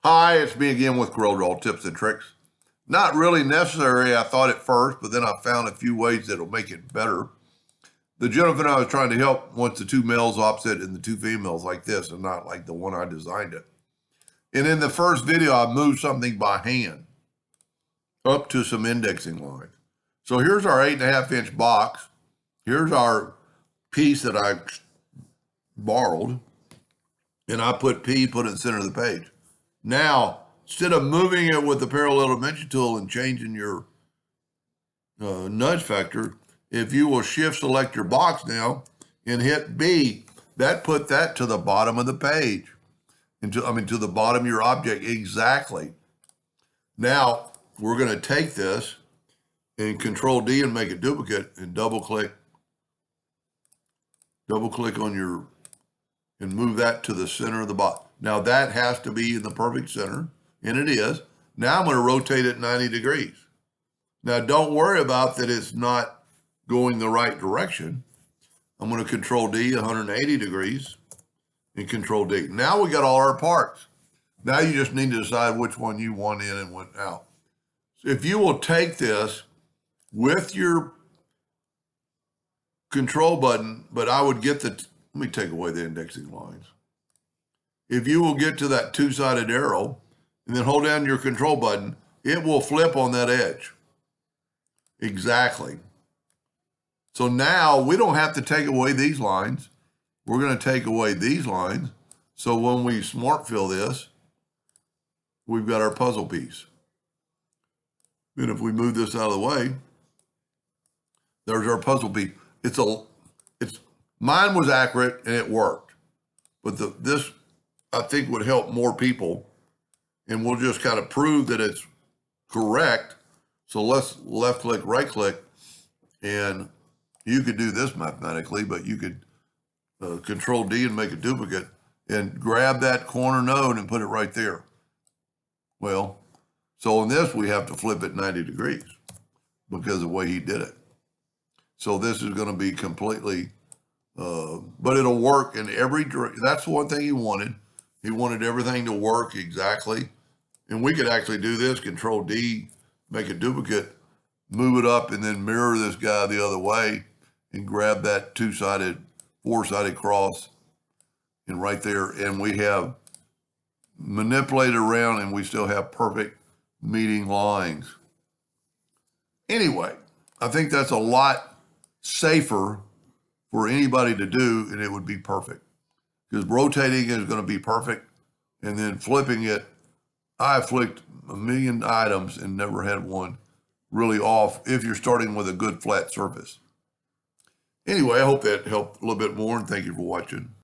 Hi, it's me again with Corel tips and tricks. Not really necessary, I thought at first, but then I found a few ways that'll make it better. The gentleman I was trying to help wants the two males opposite and the two females like this and not like the one I designed it. And in the first video, I moved something by hand up to some indexing lines. So here's our 8.5-inch box. Here's our piece that I borrowed. And I put P, put it in the center of the page. Now, instead of moving it with the parallel dimension tool and changing your nudge factor, if you will shift select your box now and hit B, put that to the bottom of the page, to the bottom of your object exactly. Now, we're going to take this and Control D and make a duplicate and double click on your, and move that to the center of the box. Now that has to be in the perfect center, and it is. Now I'm going to rotate it 90 degrees. Now don't worry about that it's not going the right direction. I'm going to Control D 180 degrees and Control D. Now we got all our parts. Now you just need to decide which one you want in and want out. So if you will take this with your control button, but I would get let me take away the indexing lines. If you will get to that two-sided arrow and then hold down your control button, it will flip on that edge. Exactly. So now we don't have to take away these lines. We're going to take away these lines. So when we smart fill this, we've got our puzzle piece. And if we move this out of the way, there's our puzzle piece. Mine was accurate and it worked, but this I think would help more people, and we'll just kind of prove that it's correct. So let's left click, right click, and you could do this mathematically, but you could Control D and make a duplicate and grab that corner node and put it right there. Well, so in this we have to flip it 90 degrees because of the way he did it. So this is going to be completely, but it'll work in every direction. That's the one thing he wanted. He wanted everything to work exactly. And we could actually do this, Control D, make a duplicate, move it up, and then mirror this guy the other way and grab that two-sided, four-sided cross and right there. And we have manipulated around and we still have perfect meeting lines. Anyway, I think that's a lot safer for anybody to do, and it would be perfect. Because rotating is going to be perfect, and then flipping it, I flipped a million items and never had one really off if you're starting with a good flat surface. Anyway, I hope that helped a little bit more, and thank you for watching.